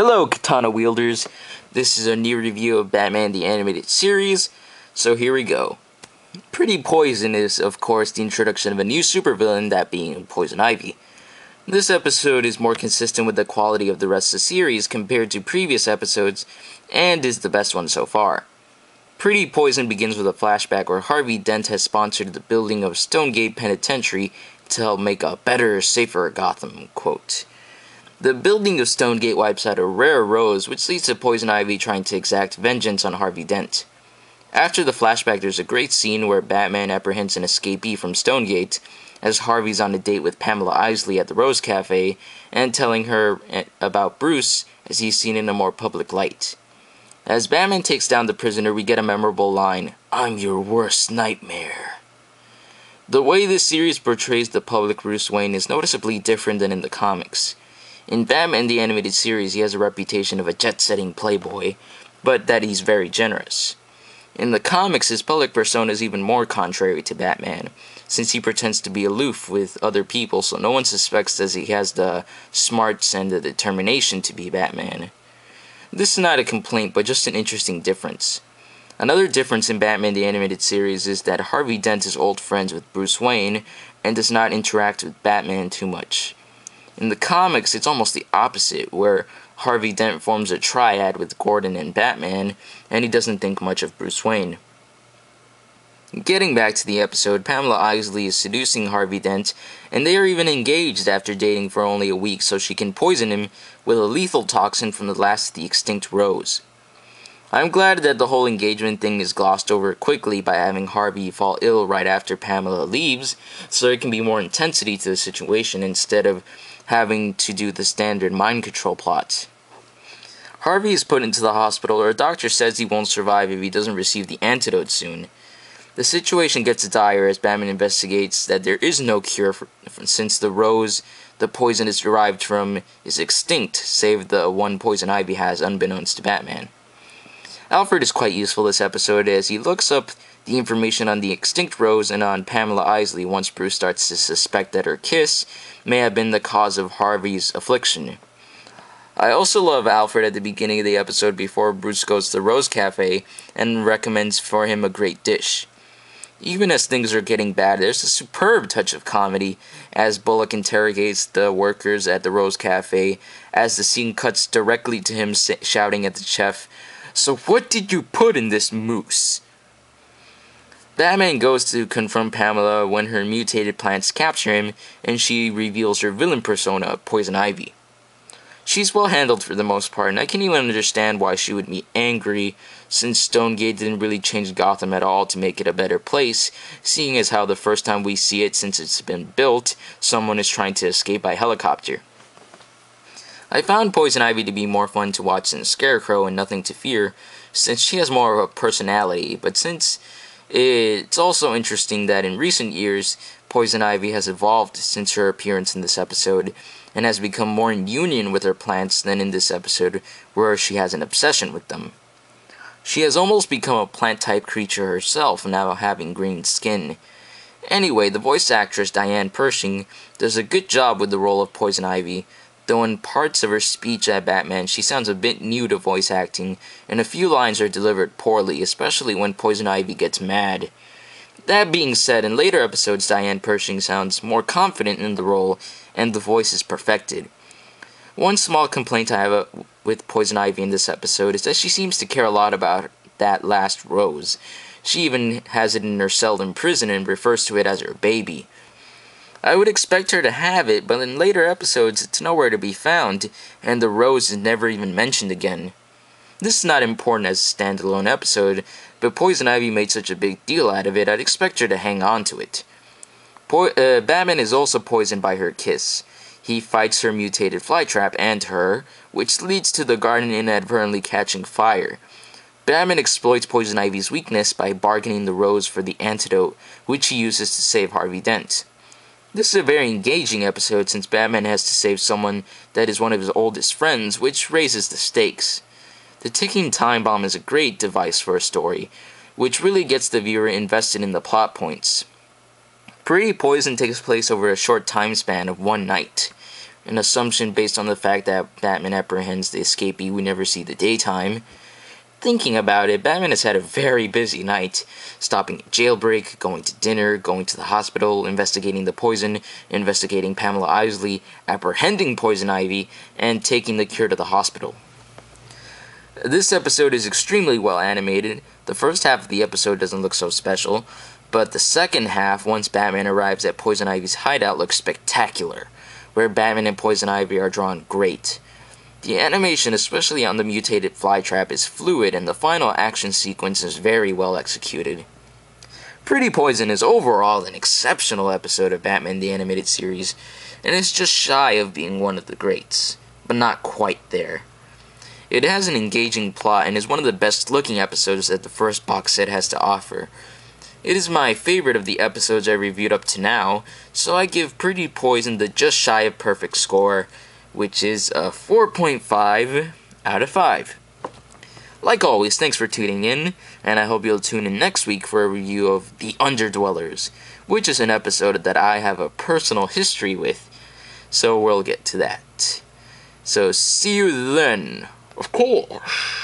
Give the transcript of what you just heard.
Hello, Katana Wielders. This is a new review of Batman the Animated Series, so here we go. Pretty Poison is, of course, the introduction of a new supervillain, that being Poison Ivy. This episode is more consistent with the quality of the rest of the series compared to previous episodes, and is the best one so far. Pretty Poison begins with a flashback where Harvey Dent has sponsored the building of Stonegate Penitentiary to help make a better, safer Gotham, quote. The building of Stonegate wipes out a rare rose, which leads to Poison Ivy trying to exact vengeance on Harvey Dent. After the flashback, there's a great scene where Batman apprehends an escapee from Stonegate, as Harvey's on a date with Pamela Isley at the Rose Cafe, and telling her about Bruce as he's seen in a more public light. As Batman takes down the prisoner, we get a memorable line, "I'm your worst nightmare." The way this series portrays the public Bruce Wayne is noticeably different than in the comics. In Batman the Animated Series, he has a reputation of a jet-setting playboy, but that he's very generous. In the comics, his public persona is even more contrary to Batman, since he pretends to be aloof with other people so no one suspects that he has the smarts and the determination to be Batman. This is not a complaint, but just an interesting difference. Another difference in Batman the Animated Series is that Harvey Dent is old friends with Bruce Wayne and does not interact with Batman too much. In the comics, it's almost the opposite, where Harvey Dent forms a triad with Gordon and Batman, and he doesn't think much of Bruce Wayne. Getting back to the episode, Pamela Isley is seducing Harvey Dent, and they are even engaged after dating for only a week so she can poison him with a lethal toxin from the last of the extinct rose. I'm glad that the whole engagement thing is glossed over quickly by having Harvey fall ill right after Pamela leaves, so there can be more intensity to the situation instead of having to do the standard mind control plot. Harvey is put into the hospital, where a doctor says he won't survive if he doesn't receive the antidote soon. The situation gets dire as Batman investigates that there is no cure since the rose the poison is derived from is extinct, save the one Poison Ivy has unbeknownst to Batman. Alfred is quite useful this episode as he looks up the information on the extinct rose and on Pamela Isley once Bruce starts to suspect that her kiss may have been the cause of Harvey's affliction. I also love Alfred at the beginning of the episode before Bruce goes to the Rose Cafe and recommends for him a great dish. Even as things are getting bad, there's a superb touch of comedy as Bullock interrogates the workers at the Rose Cafe as the scene cuts directly to him shouting at the chef, "So what did you put in this mousse?" Batman goes to confront Pamela when her mutated plants capture him, and she reveals her villain persona, Poison Ivy. She's well handled for the most part, and I can even understand why she would be angry, since Stonegate didn't really change Gotham at all to make it a better place, seeing as how the first time we see it since it's been built, someone is trying to escape by helicopter. I found Poison Ivy to be more fun to watch than Scarecrow and Nothing to Fear, since she has more of a personality, but since it's also interesting that in recent years, Poison Ivy has evolved since her appearance in this episode, and has become more in union with her plants than in this episode, where she has an obsession with them. She has almost become a plant-type creature herself, now having green skin. Anyway, the voice actress Diane Pershing does a good job with the role of Poison Ivy, though in parts of her speech at Batman she sounds a bit new to voice acting, and a few lines are delivered poorly, especially when Poison Ivy gets mad. That being said, in later episodes Diane Pershing sounds more confident in the role, and the voice is perfected. One small complaint I have with Poison Ivy in this episode is that she seems to care a lot about that last rose. She even has it in her cell in prison and refers to it as her baby. I would expect her to have it, but in later episodes it's nowhere to be found, and the rose is never even mentioned again. This is not important as a standalone episode, but Poison Ivy made such a big deal out of it, I'd expect her to hang on to it. Batman is also poisoned by her kiss. He fights her mutated flytrap and her, which leads to the garden inadvertently catching fire. Batman exploits Poison Ivy's weakness by bargaining the rose for the antidote, which he uses to save Harvey Dent. This is a very engaging episode since Batman has to save someone that is one of his oldest friends, which raises the stakes. The ticking time bomb is a great device for a story, which really gets the viewer invested in the plot points. Pretty Poison takes place over a short time span of one night. an assumption based on the fact that Batman apprehends the escapee we never see the daytime. Thinking about it, Batman has had a very busy night, stopping a jailbreak, going to dinner, going to the hospital, investigating the poison, investigating Pamela Isley, apprehending Poison Ivy, and taking the cure to the hospital. This episode is extremely well animated. The first half of the episode doesn't look so special, but the second half, once Batman arrives at Poison Ivy's hideout, looks spectacular, where Batman and Poison Ivy are drawn great. The animation, especially on the mutated Flytrap, is fluid, and the final action sequence is very well executed. Pretty Poison is overall an exceptional episode of Batman the Animated Series, and it's just shy of being one of the greats, but not quite there. It has an engaging plot and is one of the best looking episodes that the first box set has to offer. It is my favorite of the episodes I reviewed up to now, so I give Pretty Poison the just shy of perfect score, which is a 4.5 out of 5. Like always, thanks for tuning in, and I hope you'll tune in next week for a review of The Underdwellers, which is an episode that I have a personal history with, so we'll get to that. So see you then, of course.